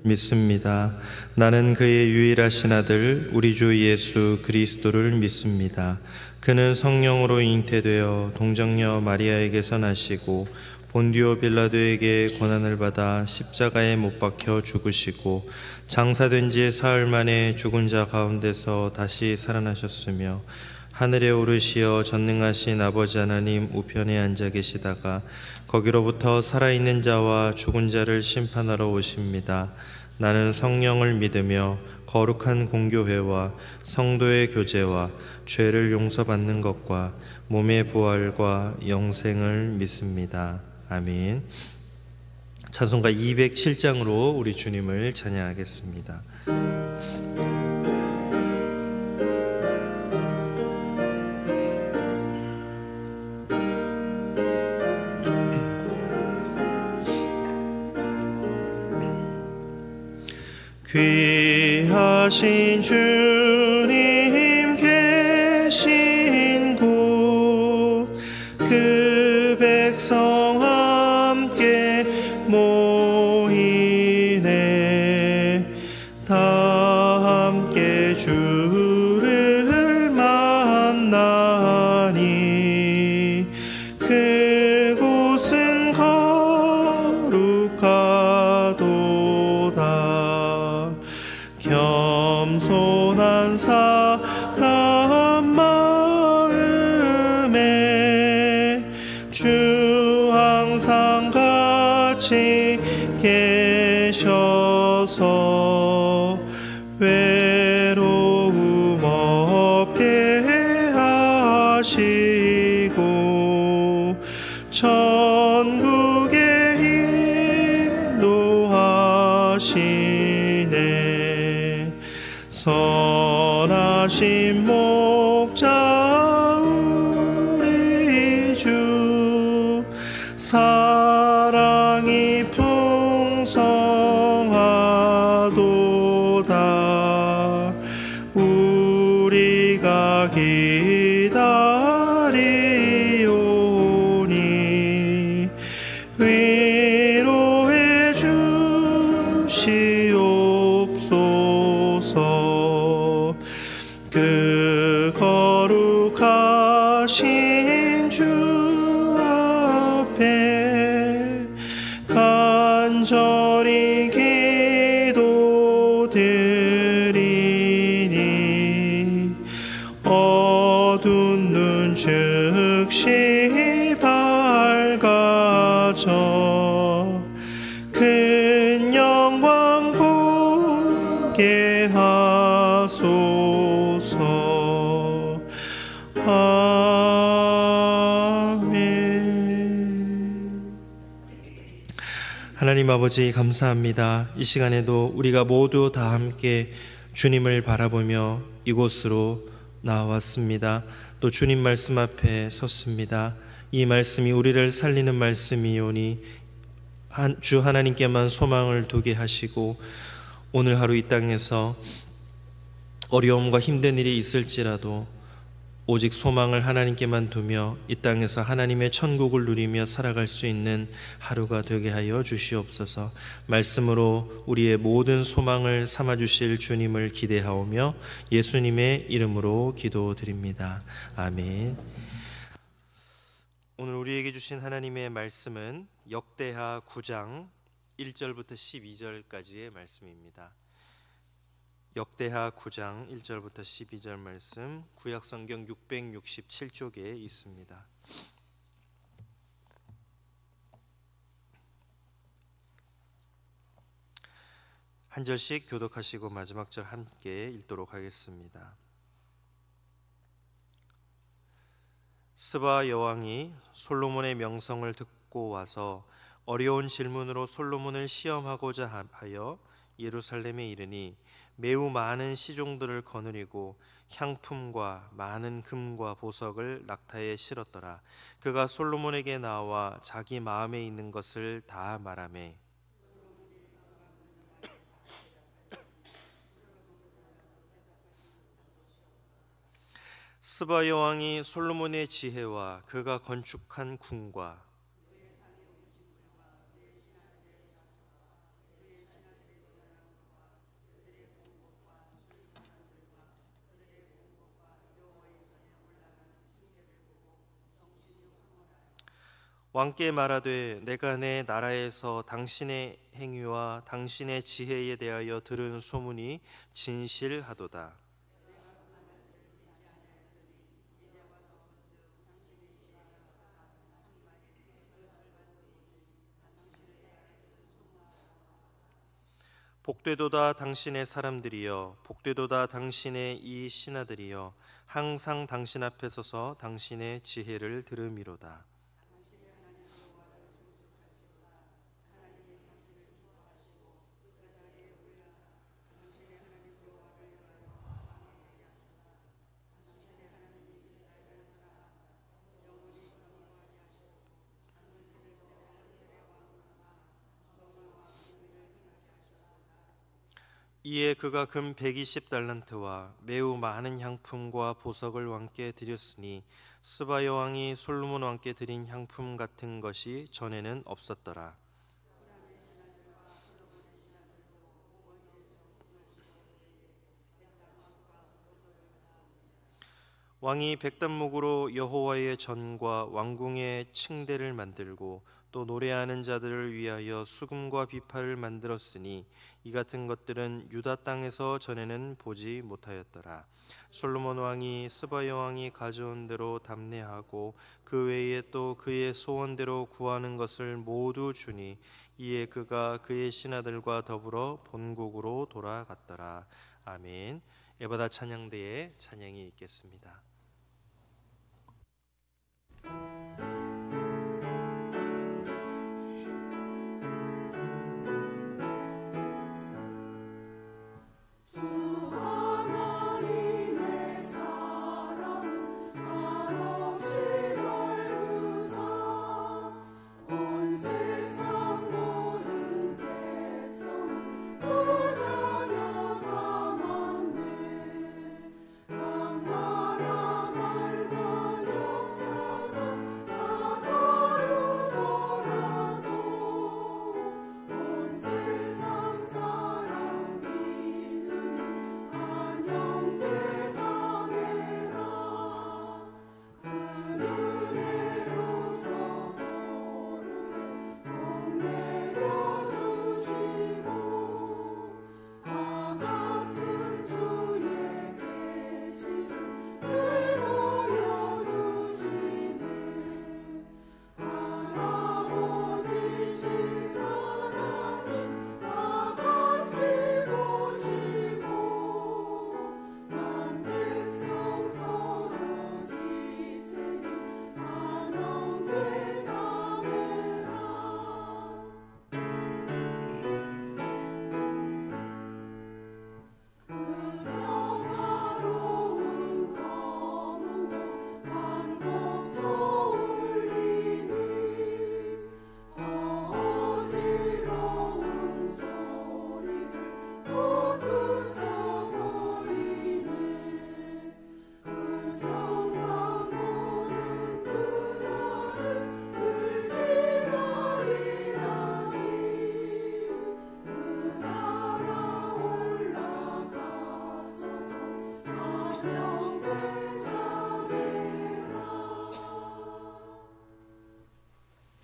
믿습니다. 나는 그의 유일하신 아들 우리 주 예수 그리스도를 믿습니다. 그는 성령으로 잉태되어 동정녀 마리아에게서 나시고 본디오 빌라도에게 고난을 받아 십자가에 못 박혀 죽으시고 장사된 지 사흘 만에 죽은 자 가운데서 다시 살아나셨으며 하늘에 오르시어 전능하신 아버지 하나님 우편에 앉아 계시다가 거기로부터 살아있는 자와 죽은 자를 심판하러 오십니다. 나는 성령을 믿으며 거룩한 공교회와 성도의 교제와 죄를 용서받는 것과 몸의 부활과 영생을 믿습니다. 아멘. 찬송가 207장으로 우리 주님을 찬양하겠습니다. 귀하신 주님 계신 곳 그 백성 함께 모이네. 다 함께 주를 만나니 그곳은 거룩하도다. 겸손한 사람 마음에 주 항상 같이 계셔서 외로움 없게 하시고 천국에 인도하시네. 선하신 목자 우리 주 사랑이 풍성하도다. 우리가 기다리오니 위로해 주시옵소서. 그 거룩하신 주 앞에 간절히 기도드리니 어두운 눈 즉시 밝아져 큰 영광 보게 하소서. 아멘. 하나님 아버지 감사합니다. 이 시간에도 우리가 모두 다 함께 주님을 바라보며 이곳으로 나왔습니다. 또 주님 말씀 앞에 섰습니다. 이 말씀이 우리를 살리는 말씀이오니 주 하나님께만 소망을 두게 하시고 오늘 하루 이 땅에서 어려움과 힘든 일이 있을지라도 오직 소망을 하나님께만 두며 이 땅에서 하나님의 천국을 누리며 살아갈 수 있는 하루가 되게 하여 주시옵소서. 말씀으로 우리의 모든 소망을 삼아주실 주님을 기대하오며 예수님의 이름으로 기도드립니다. 아멘. 오늘 우리에게 주신 하나님의 말씀은 역대하 9장 1절부터 12절까지의 말씀입니다. 역대하 9장 1절부터 12절 말씀, 구약성경 667쪽에 있습니다. 한 절씩 교독하시고 마지막 절 함께 읽도록 하겠습니다. 스바 여왕이 솔로몬의 명성을 듣고 와서 어려운 질문으로 솔로몬을 시험하고자 하여 예루살렘에 이르니 매우 많은 시종들을 거느리고 향품과 많은 금과 보석을 낙타에 실었더라. 그가 솔로몬에게 나와 자기 마음에 있는 것을 다 말하매 스바 여왕이 솔로몬의 지혜와 그가 건축한 궁과 왕께 말하되 내가 내 나라에서 당신의 행위와 당신의 지혜에 대하여 들은 소문이 진실하도다. 복되도다 당신의 사람들이여, 복되도다 당신의 이 신하들이여, 항상 당신 앞에 서서 당신의 지혜를 들음이로다. 이에 그가 금 120달란트와 매우 많은 향품과 보석을 왕께 드렸으니 스바 여왕이 솔로몬 왕께 드린 향품 같은 것이 전에는 없었더라. 왕이 백단목으로 여호와의 전과 왕궁의 층대를 만들고 또 노래하는 자들을 위하여 수금과 비파를 만들었으니 이 같은 것들은 유다 땅에서 전에는 보지 못하였더라. 솔로몬 왕이 스바 여왕이 가져온 대로 답례하고 그 외에 또 그의 소원대로 구하는 것을 모두 주니 이에 그가 그의 신하들과 더불어 본국으로 돌아갔더라. 아멘. 에바다 찬양대의 찬양이 있겠습니다.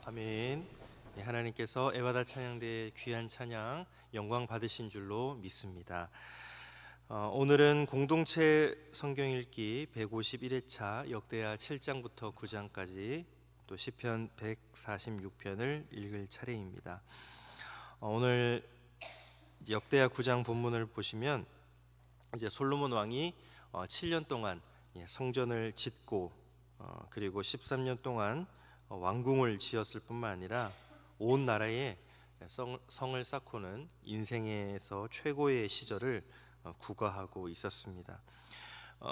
아멘. 하나님께서 에바다 찬양대의 귀한 찬양 영광 받으신 줄로 믿습니다. 오늘은 공동체 성경 읽기 151회차 역대하 7장부터 9장까지 또 시편 146편을 읽을 차례입니다. 오늘 역대하 9장 본문을 보시면 이제 솔로몬 왕이 7년 동안 성전을 짓고 그리고 13년 동안 왕궁을 지었을 뿐만 아니라 온 나라에 성을 쌓고는 인생에서 최고의 시절을 구가하고 있었습니다.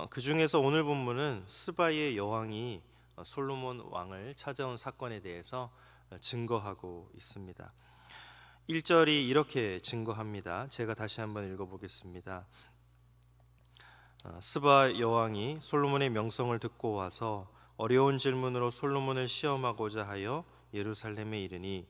그 중에서 오늘 본문은 스바의 여왕이 솔로몬 왕을 찾아온 사건에 대해서 증거하고 있습니다. 1절이 이렇게 증거합니다. 제가 다시 한번 읽어보겠습니다. 스바 여왕이 솔로몬의 명성을 듣고 와서 어려운 질문으로 솔로몬을 시험하고자 하여 예루살렘에 이르니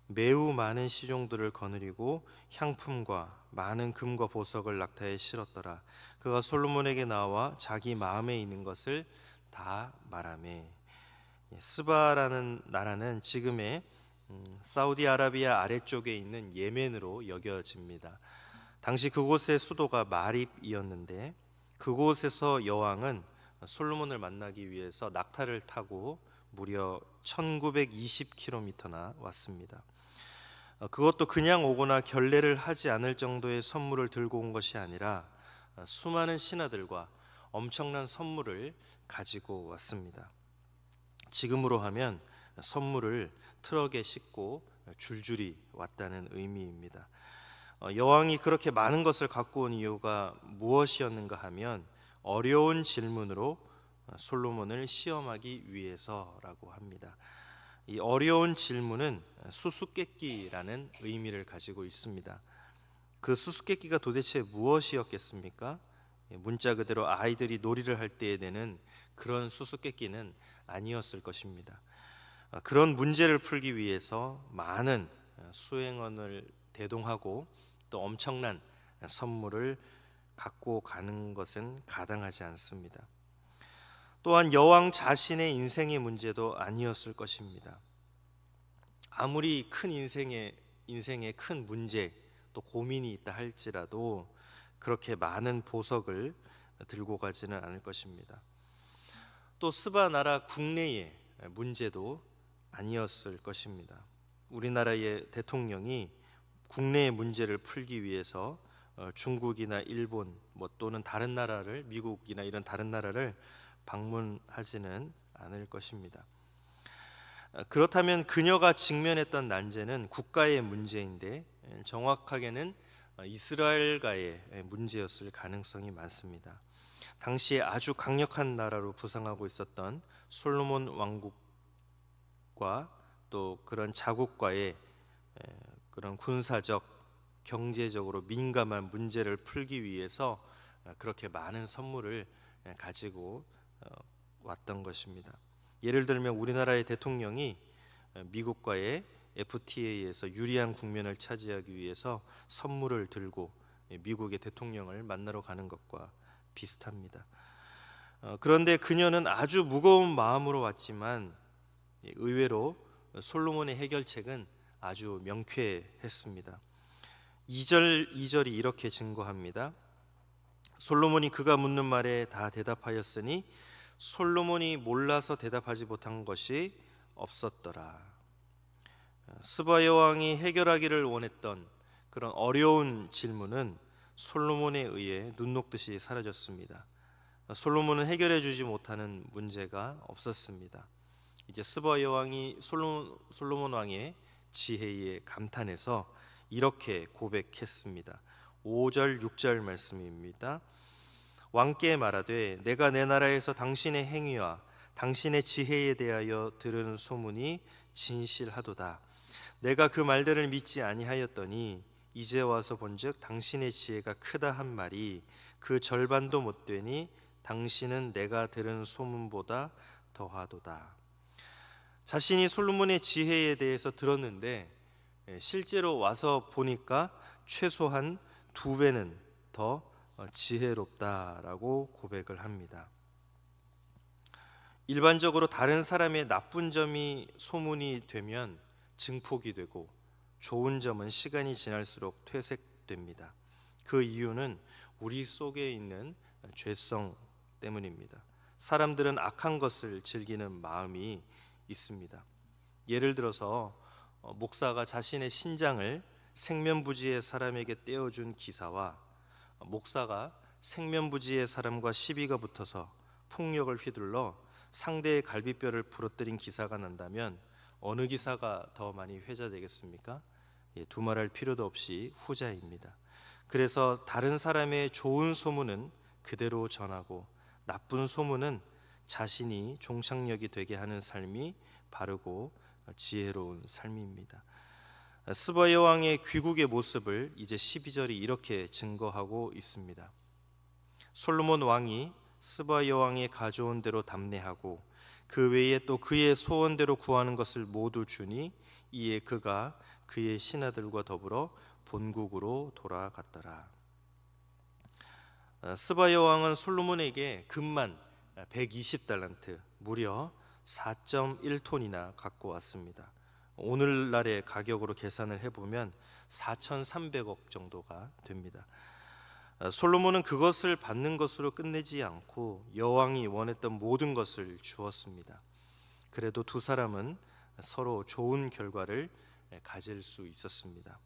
매우 많은 시종들을 거느리고 향품과 많은 금과 보석을 낙타에 실었더라. 그가 솔로몬에게 나와 자기 마음에 있는 것을 다 말하매. 스바라는 나라는 지금의 사우디아라비아 아래쪽에 있는 예멘으로 여겨집니다. 당시 그곳의 수도가 마립이었는데 그곳에서 여왕은 솔로몬을 만나기 위해서 낙타를 타고 무려 1920km나 왔습니다. 그것도 그냥 오거나 결례를 하지 않을 정도의 선물을 들고 온 것이 아니라 수많은 신하들과 엄청난 선물을 가지고 왔습니다. 지금으로 하면 선물을 트럭에 싣고 줄줄이 왔다는 의미입니다. 여왕이 그렇게 많은 것을 갖고 온 이유가 무엇이었는가 하면 어려운 질문으로 솔로몬을 시험하기 위해서라고 합니다. 이 어려운 질문은 수수께끼라는 의미를 가지고 있습니다. 그 수수께끼가 도대체 무엇이었겠습니까? 문자 그대로 아이들이 놀이를 할 때에 내는 그런 수수께끼는 아니었을 것입니다. 그런 문제를 풀기 위해서 많은 수행원을 대동하고 또 엄청난 선물을 갖고 가는 것은 가당하지 않습니다. 또한 여왕 자신의 인생의 문제도 아니었을 것입니다. 아무리 큰 인생에 큰 문제 또 고민이 있다 할지라도 그렇게 많은 보석을 들고 가지는 않을 것입니다. 또 스바 나라 국내의 문제도 아니었을 것입니다. 우리나라의 대통령이 국내의 문제를 풀기 위해서 중국이나 일본 또는 다른 나라를 미국이나 이런 다른 나라를 방문하지는 않을 것입니다. 그렇다면 그녀가 직면했던 난제는 국가의 문제인데 정확하게는 이스라엘과의 문제였을 가능성이 많습니다. 당시에 아주 강력한 나라로 부상하고 있었던 솔로몬 왕국과 또 그런 자국과의 그런 군사적, 경제적으로 민감한 문제를 풀기 위해서 그렇게 많은 선물을 가지고 왔던 것입니다. 예를 들면 우리나라의 대통령이 미국과의 FTA에서 유리한 국면을 차지하기 위해서 선물을 들고 미국의 대통령을 만나러 가는 것과 비슷합니다. 그런데 그녀는 아주 무거운 마음으로 왔지만 의외로 솔로몬의 해결책은 아주 명쾌했습니다. 2절이 이렇게 증거합니다. 솔로몬이 그가 묻는 말에 다 대답하였으니 솔로몬이 몰라서 대답하지 못한 것이 없었더라. 스바 여왕이 해결하기를 원했던 그런 어려운 질문은 솔로몬에 의해 눈 녹듯이 사라졌습니다. 솔로몬은 해결해 주지 못하는 문제가 없었습니다. 이제 스바 여왕이 솔로몬 왕의 지혜에 감탄해서 이렇게 고백했습니다. 5절 6절 말씀입니다. 왕께 말하되 내가 내 나라에서 당신의 행위와 당신의 지혜에 대하여 들은 소문이 진실하도다. 내가 그 말들을 믿지 아니하였더니 이제 와서 본즉 당신의 지혜가 크다 한 말이 그 절반도 못 되니 당신은 내가 들은 소문보다 더하도다. 자신이 솔로몬의 지혜에 대해서 들었는데 실제로 와서 보니까 최소한 2배는 더 지혜롭다라고 고백을 합니다. 일반적으로 다른 사람의 나쁜 점이 소문이 되면 증폭이 되고 좋은 점은 시간이 지날수록 퇴색됩니다. 그 이유는 우리 속에 있는 죄성 때문입니다. 사람들은 악한 것을 즐기는 마음이 있습니다. 예를 들어서 목사가 자신의 신장을 생면부지의 사람에게 떼어준 기사와 목사가 생면부지의 사람과 시비가 붙어서 폭력을 휘둘러 상대의 갈비뼈를 부러뜨린 기사가 난다면 어느 기사가 더 많이 회자되겠습니까? 두말할 필요도 없이 후자입니다. 그래서 다른 사람의 좋은 소문은 그대로 전하고 나쁜 소문은 자신이 종착역이 되게 하는 삶이 바르고 지혜로운 삶입니다. 스바 여왕의 귀국의 모습을 이제 12절이 이렇게 증거하고 있습니다. 솔로몬 왕이 스바 여왕이 가져온 대로 답례하고 그 외에 또 그의 소원대로 구하는 것을 모두 주니 이에 그가 그의 신하들과 더불어 본국으로 돌아갔더라. 스바 여왕은 솔로몬에게 금만 120달란트 무려 4.1톤이나 갖고 왔습니다. 오늘날의 가격으로 계산을 해보면 4,300억 정도가 됩니다. 솔로몬은 그것을 받는 것으로 끝내지 않고 여왕이 원했던 모든 것을 주었습니다. 그래도 두 사람은 서로 좋은 결과를 가질 수 있었습니다.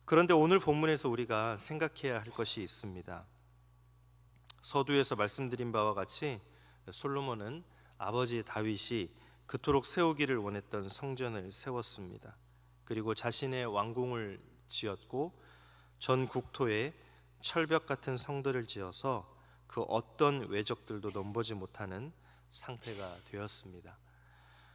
그런데 오늘 본문에서 우리가 생각해야 할 것이 있습니다. 서두에서 말씀드린 바와 같이 솔로몬은 아버지 다윗이 그토록 세우기를 원했던 성전을 세웠습니다. 그리고 자신의 왕궁을 지었고 전 국토에 철벽 같은 성들을 지어서 그 어떤 외적들도 넘보지 못하는 상태가 되었습니다.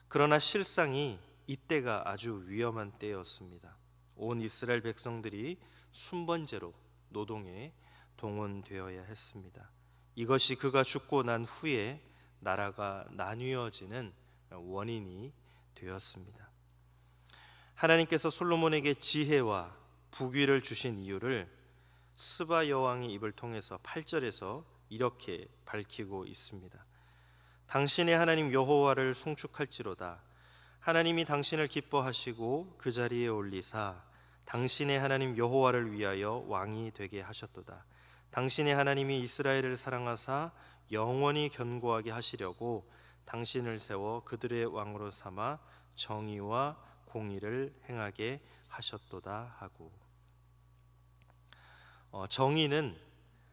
그러나 실상이 이때가 아주 위험한 때였습니다. 온 이스라엘 백성들이 순번제로 노동에 동원되어야 했습니다. 이것이 그가 죽고 난 후에 나라가 나뉘어지는 원인이 되었습니다. 하나님께서 솔로몬에게 지혜와 부귀를 주신 이유를 스바 여왕의 입을 통해서 8절에서 이렇게 밝히고 있습니다. 당신의 하나님 여호와를 송축할지로다. 하나님이 당신을 기뻐하시고 그 자리에 올리사 당신의 하나님 여호와를 위하여 왕이 되게 하셨도다. 당신의 하나님이 이스라엘을 사랑하사 영원히 견고하게 하시려고 당신을 세워 그들의 왕으로 삼아 정의와 공의를 행하게 하셨도다 하고, 정의는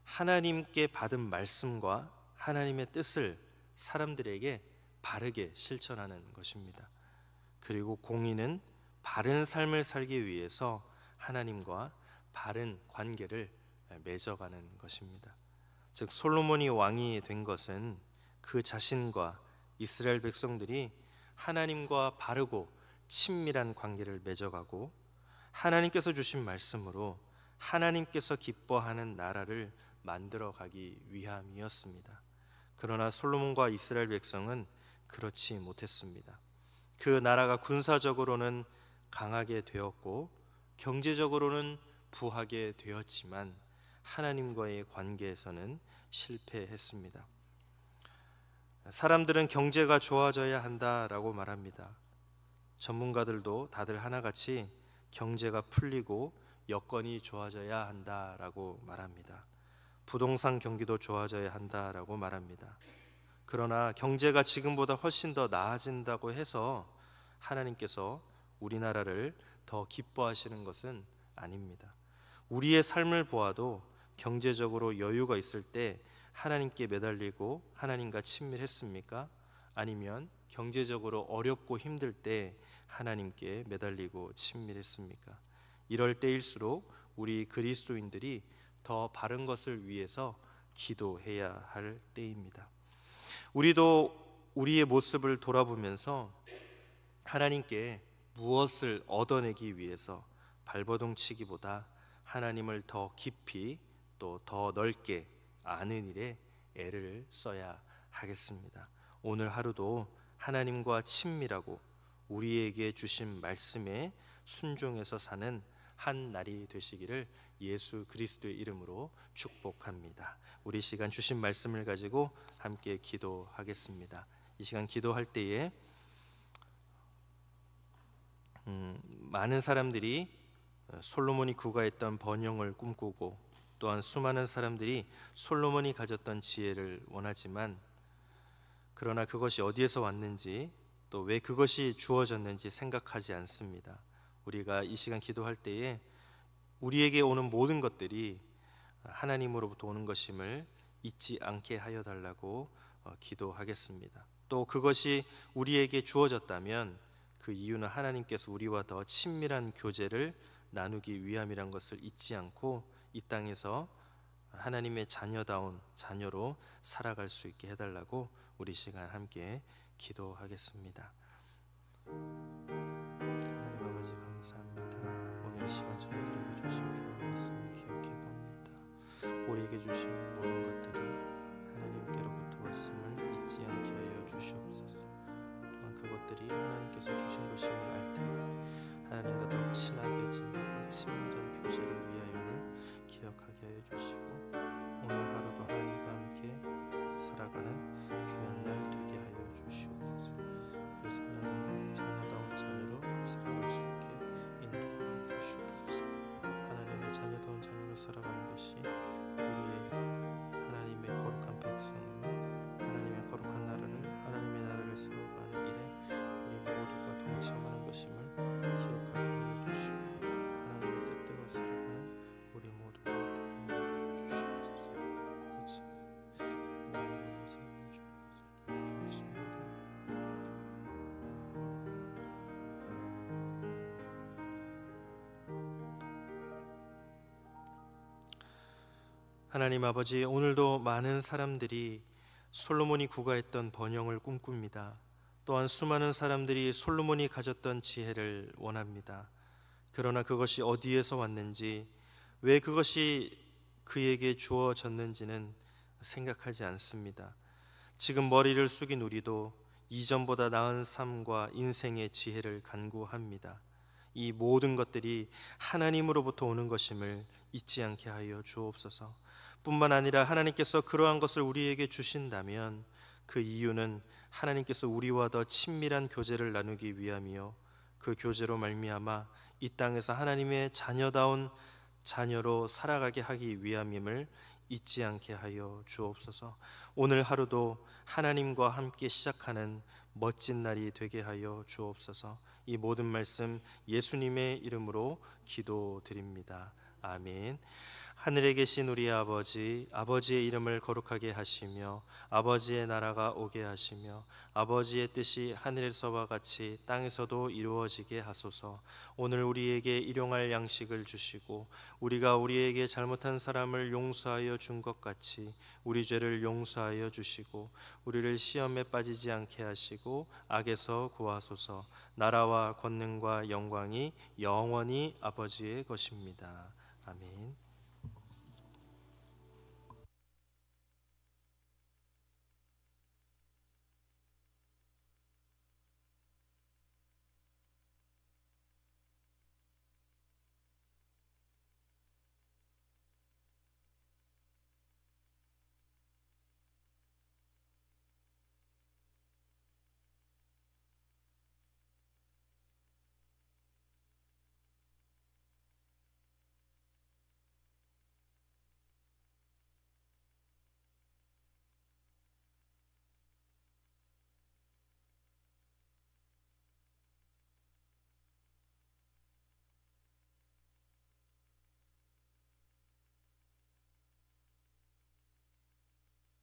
하나님께 받은 말씀과 하나님의 뜻을 사람들에게 바르게 실천하는 것입니다. 그리고 공의는 바른 삶을 살기 위해서 하나님과 바른 관계를 맺어가는 것입니다. 즉 솔로몬이 왕이 된 것은 그 자신과 이스라엘 백성들이 하나님과 바르고 친밀한 관계를 맺어가고 하나님께서 주신 말씀으로 하나님께서 기뻐하는 나라를 만들어가기 위함이었습니다. 그러나 솔로몬과 이스라엘 백성은 그렇지 못했습니다. 그 나라가 군사적으로는 강하게 되었고 경제적으로는 부하게 되었지만 하나님과의 관계에서는 실패했습니다. 사람들은 경제가 좋아져야 한다라고 말합니다. 전문가들도 다들 하나같이 경제가 풀리고 여건이 좋아져야 한다라고 말합니다. 부동산 경기도 좋아져야 한다라고 말합니다. 그러나 경제가 지금보다 훨씬 더 나아진다고 해서 하나님께서 우리나라를 더 기뻐하시는 것은 아닙니다. 우리의 삶을 보아도 경제적으로 여유가 있을 때 하나님께 매달리고 하나님과 친밀했습니까? 아니면 경제적으로 어렵고 힘들 때 하나님께 매달리고 친밀했습니까? 이럴 때일수록 우리 그리스도인들이 더 바른 것을 위해서 기도해야 할 때입니다. 우리도 우리의 모습을 돌아보면서 하나님께 무엇을 얻어내기 위해서 발버둥 치기보다 하나님을 더 깊이 또 더 넓게 아는 일에 애를 써야 하겠습니다. 오늘 하루도 하나님과 친밀하고 우리에게 주신 말씀에 순종해서 사는 한 날이 되시기를 예수 그리스도의 이름으로 축복합니다. 우리 시간 주신 말씀을 가지고 함께 기도하겠습니다. 이 시간 기도할 때에 많은 사람들이 솔로몬이 구가했던 번영을 꿈꾸고 또한 수많은 사람들이 솔로몬이 가졌던 지혜를 원하지만 그러나 그것이 어디에서 왔는지 또 왜 그것이 주어졌는지 생각하지 않습니다. 우리가 이 시간 기도할 때에 우리에게 오는 모든 것들이 하나님으로부터 오는 것임을 잊지 않게 하여 달라고 기도하겠습니다. 또 그것이 우리에게 주어졌다면 그 이유는 하나님께서 우리와 더 친밀한 교제를 나누기 위함이란 것을 잊지 않고 이 땅에서 하나님의 자녀다운 자녀로 살아갈 수 있게 해달라고 우리 시간 함께 기도하겠습니다. 하나님 아버지 감사합니다. 오늘 시간 저희들에게 주신 귀한 말씀을 기억해 봅니다. 우리에게 주신 모든 것들이 하나님께로부터 왔음을 잊지 않게 하여 주시옵소서. 또한 그것들이 하나님께서 주신 것임을 알 때 하나님과 더욱 친하게지만 친밀한 교제를 위하여는 기억하게 하여 주시고 오늘 하루도 하나님과 함께 살아가는 귀한 날 되게 하여 주시옵소서. 하나님 아버지, 오늘도 많은 사람들이 솔로몬이 구가했던 번영을 꿈꿉니다. 또한 수많은 사람들이 솔로몬이 가졌던 지혜를 원합니다. 그러나 그것이 어디에서 왔는지, 왜 그것이 그에게 주어졌는지는 생각하지 않습니다. 지금 머리를 숙인 우리도 이전보다 나은 삶과 인생의 지혜를 간구합니다. 이 모든 것들이 하나님으로부터 오는 것임을 잊지 않게 하여 주옵소서. 뿐만 아니라 하나님께서 그러한 것을 우리에게 주신다면 그 이유는 하나님께서 우리와 더 친밀한 교제를 나누기 위함이요, 그 교제로 말미암아 이 땅에서 하나님의 자녀다운 자녀로 살아가게 하기 위함임을 잊지 않게 하여 주옵소서. 오늘 하루도 하나님과 함께 시작하는 멋진 날이 되게 하여 주옵소서. 이 모든 말씀 예수님의 이름으로 기도드립니다. 아멘. 하늘에 계신 우리 아버지, 아버지의 이름을 거룩하게 하시며 아버지의 나라가 오게 하시며 아버지의 뜻이 하늘에서와 같이 땅에서도 이루어지게 하소서. 오늘 우리에게 일용할 양식을 주시고 우리가 우리에게 잘못한 사람을 용서하여 준 것 같이 우리 죄를 용서하여 주시고 우리를 시험에 빠지지 않게 하시고 악에서 구하소서. 나라와 권능과 영광이 영원히 아버지의 것입니다. 아멘.